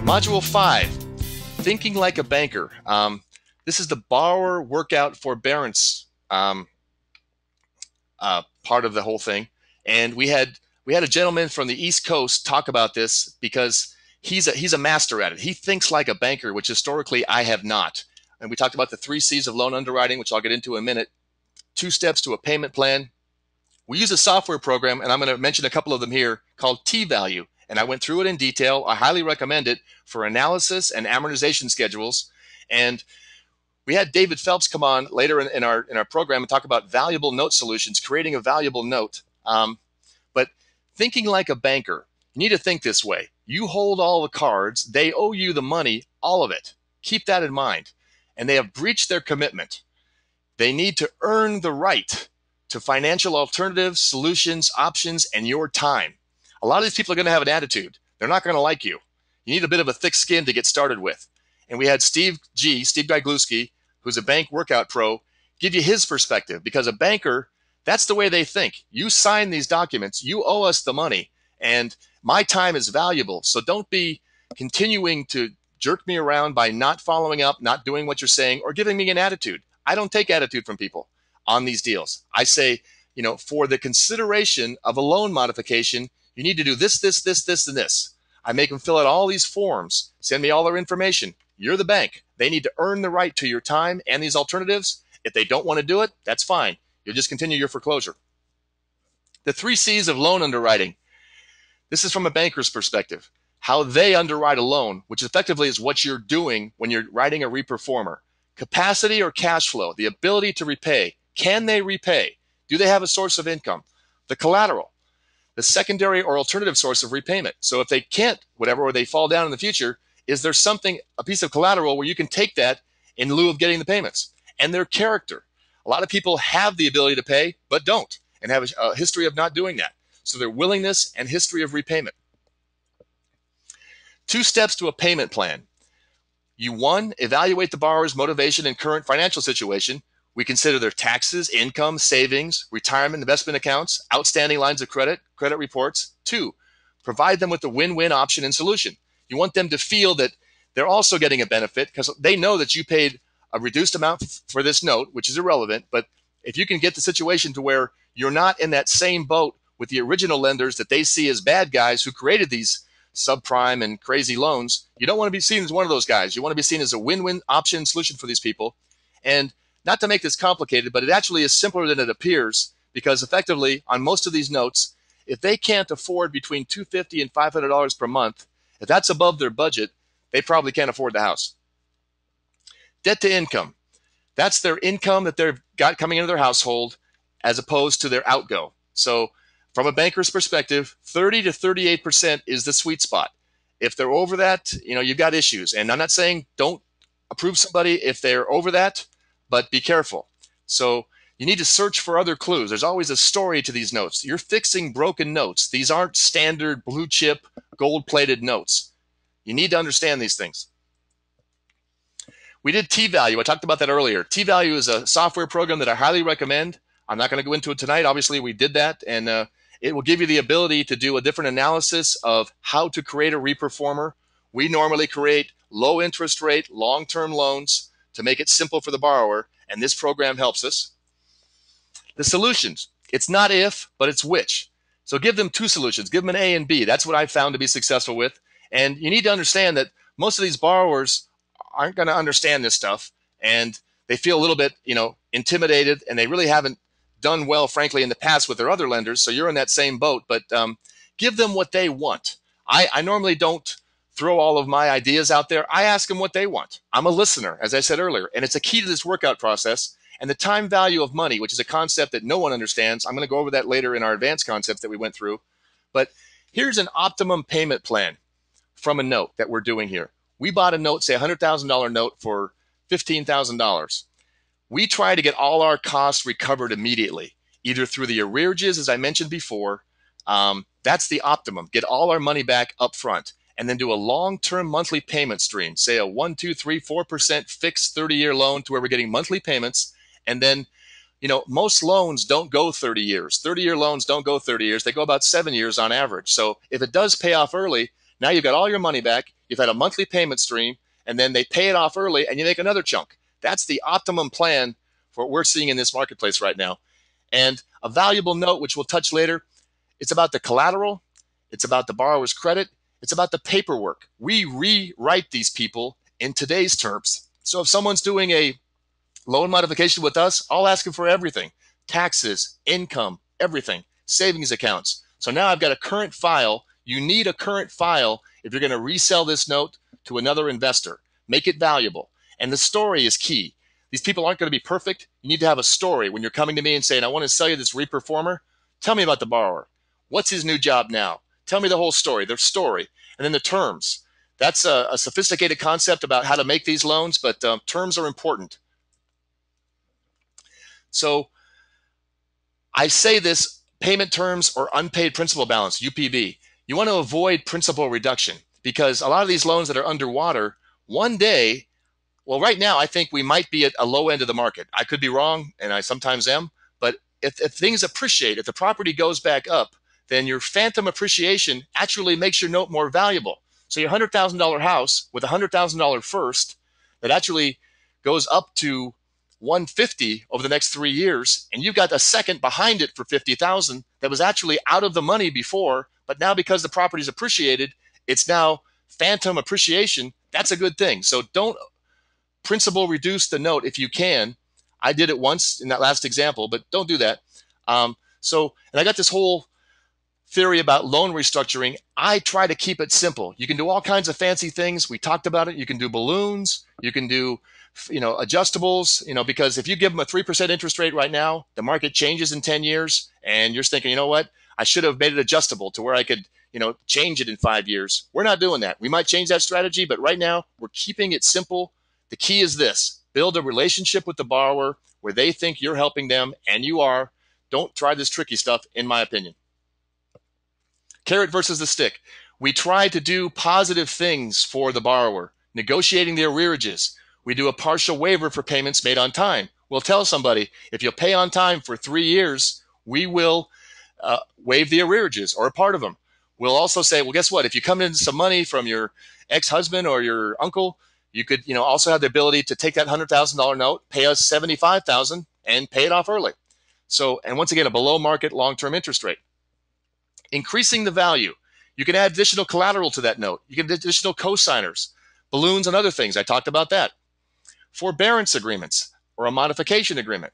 Module 5, Thinking Like a Banker. This is the borrower workout forbearance part of the whole thing. And we had a gentleman from the East Coast talk about this because he's a master at it. He thinks like a banker, which historically I have not. And we talked about the 3 C's of loan underwriting, which I'll get into in a minute. 2 steps to a payment plan. We use a software program, and I'm going to mention a couple of them here, called T-Value. And I went through it in detail. I highly recommend it for analysis and amortization schedules. And we had David Phelps come on later in our program and talk about valuable note solutions, creating a valuable note. But thinking like a banker, you need to think this way. You hold all the cards. They owe you the money, all of it. Keep that in mind. And they have breached their commitment. They need to earn the right to financial alternatives, solutions, options, and your time. A lot of these people are going to have an attitude. They're not going to like you. You need a bit of a thick skin to get started with. And we had Steve Gajlewski, who's a bank workout pro, give you his perspective, because a banker, that's the way they think. You sign these documents, you owe us the money, and my time is valuable. So don't be continuing to jerk me around by not following up, not doing what you're saying, or giving me an attitude. I don't take attitude from people on these deals. I say, for the consideration of a loan modification, you need to do this, this, this, this, and this. I make them fill out all these forms, send me all their information. You're the bank. They need to earn the right to your time and these alternatives. If they don't want to do it, that's fine. You'll just continue your foreclosure. The 3 C's of loan underwriting. This is from a banker's perspective. How they underwrite a loan, which effectively is what you're doing when you're writing a reperformer. Capacity or cash flow, the ability to repay. Can they repay? Do they have a source of income? The collateral, the secondary or alternative source of repayment. So if they can't, whatever, or they fall down in the future, is there something, a piece of collateral where you can take that in lieu of getting the payments? And their character. A lot of people have the ability to pay, but don't, and have a history of not doing that. So their willingness and history of repayment. 2 steps to a payment plan. You, 1, evaluate the borrower's motivation and current financial situation. We consider their taxes, income, savings, retirement, investment accounts, outstanding lines of credit, credit reports. 2, provide them with the win-win option and solution. You want them to feel that they're also getting a benefit because they know that you paid a reduced amount for this note, which is irrelevant. But if you can get the situation to where you're not in that same boat with the original lenders that they see as bad guys who created these subprime and crazy loans, you don't want to be seen as one of those guys. You want to be seen as a win-win option solution for these people. And not to make this complicated, but it actually is simpler than it appears, because effectively on most of these notes, if they can't afford between $250 and $500 per month, if that's above their budget, they probably can't afford the house. Debt to income. That's their income that they've got coming into their household as opposed to their outgo. So from a banker's perspective, 30 to 38% is the sweet spot. If they're over that, you've got issues. And I'm not saying don't approve somebody if they're over that, but be careful. So you need to search for other clues. There's always a story to these notes. You're fixing broken notes. These aren't standard blue chip, gold-plated notes. You need to understand these things. We did T-Value. I talked about that earlier. T-Value is a software program that I highly recommend. I'm not going to go into it tonight. Obviously, we did that, and it will give you the ability to do a different analysis of how to create a reperformer. We normally create low interest rate, long-term loans to make it simple for the borrower, and this program helps us. The solutions. It's not if, but it's which. So give them 2 solutions. Give them an A and B. That's what I've found to be successful with. And you need to understand that most of these borrowers aren't going to understand this stuff, and they feel a little bit, intimidated, and they really haven't done well, frankly, in the past with their other lenders. So you're in that same boat, but give them what they want. I normally don't throw all of my ideas out there. I ask them what they want. I'm a listener, as I said earlier, and it's a key to this workout process. And the time value of money, which is a concept that no one understands. I'm going to go over that later in our advanced concepts that we went through. But here's an optimum payment plan from a note that we're doing here. We bought a note, say a $100,000 note for $15,000. We try to get all our costs recovered immediately, either through the arrearages, as I mentioned before. That's the optimum. Get all our money back up front, and then do a long-term monthly payment stream, say a 1, 2, 3, 4% fixed 30-year loan to where we're getting monthly payments. And then, most loans don't go 30 years. 30-year loans don't go 30 years. They go about 7 years on average. So if it does pay off early, Now you've got all your money back. You've had a monthly payment stream, and then they pay it off early, and you make another chunk. That's the optimum plan for what we're seeing in this marketplace right now. And a valuable note, which we'll touch later, it's about the collateral, it's about the borrower's credit, it's about the paperwork. We rewrite these people in today's terms. So if someone's doing a loan modification with us, I'll ask them for everything: taxes, income, everything, savings accounts. So now I've got a current file. You need a current file if you're going to resell this note to another investor. Make it valuable. And the story is key. These people aren't going to be perfect. You need to have a story. When you're coming to me and saying, I want to sell you this reperformer, tell me about the borrower. What's his new job now? Tell me the whole story, their story. And then the terms. That's a sophisticated concept about how to make these loans, but terms are important. So I say this: payment terms or unpaid principal balance, UPB. You want to avoid principal reduction, because a lot of these loans that are underwater, one day, well, right now, I think we might be at a low end of the market. I could be wrong, and I sometimes am. But if things appreciate, if the property goes back up, then your phantom appreciation actually makes your note more valuable. So your $100,000 house with $100,000 first, that actually goes up to 150 over the next 3 years, and you've got a second behind it for 50,000 that was actually out of the money before, but now because the property's appreciated, it's now phantom appreciation. That's a good thing. So don't principal reduce the note if you can. I did it once in that last example, but don't do that. And I got this whole theory about loan restructuring. I try to keep it simple. You can do all kinds of fancy things. We talked about it. You can do balloons. You can do, adjustables, because if you give them a 3% interest rate right now, the market changes in 10 years, and you're thinking, you know what? I should have made it adjustable to where I could, change it in 5 years. We're not doing that. We might change that strategy, but right now we're keeping it simple. The key is this: build a relationship with the borrower where they think you're helping them, and you are. Don't try this tricky stuff, in my opinion. Carrot versus the stick. We try to do positive things for the borrower, negotiating the arrearages. We do a partial waiver for payments made on time. We'll tell somebody, if you'll pay on time for 3 years, we will waive the arrearages or a part of them. We'll also say, well, guess what? If you come in some money from your ex-husband or your uncle, you could, also have the ability to take that $100,000 note, pay us $75,000, and pay it off early. So, and once again, a below market long-term interest rate. Increasing the value. You can add additional collateral to that note. You can add additional co-signers, balloons, and other things. I talked about that. Forbearance agreements or a modification agreement.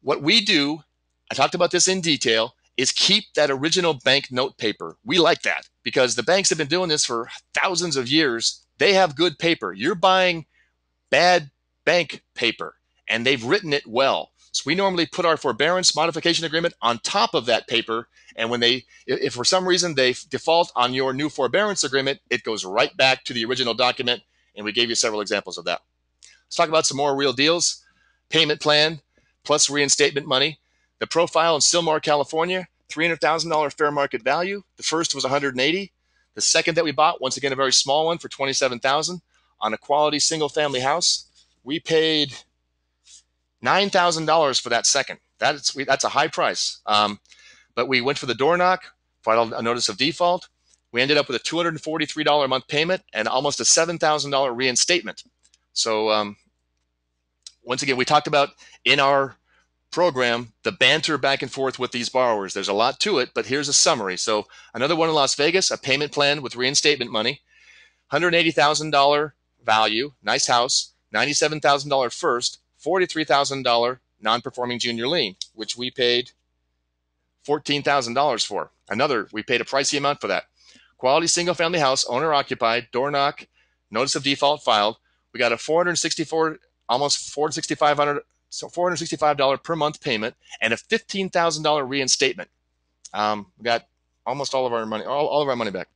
What we do, I talked about this in detail, is keep that original bank note paper. We like that because the banks have been doing this for thousands of years. They have good paper. You're buying bad bank paper, and they've written it well. So we normally put our forbearance modification agreement on top of that paper, and when if for some reason they default on your new forbearance agreement, it goes right back to the original document, and we gave you several examples of that. Let's talk about some more real deals. Payment plan plus reinstatement money. The profile in Sylmar, California, $300,000 fair market value. The first was $180,000. The second that we bought, once again, a very small one for $27,000 on a quality single-family house. We paid $9,000 for that second. That's a high price. But we went for the door knock, filed a notice of default. We ended up with a $243 a month payment and almost a $7,000 reinstatement. So once again, we talked about in our program the banter back and forth with these borrowers. There's a lot to it, but here's a summary. So another one in Las Vegas, a payment plan with reinstatement money, $180,000 value, nice house, $97,000 first, $43,000 non-performing junior lien, which we paid $14,000 for. We paid a pricey amount for that. Quality single-family house, owner-occupied, door knock, notice of default filed. We got a almost $465 per month payment and a $15,000 reinstatement. We got almost all of our money back.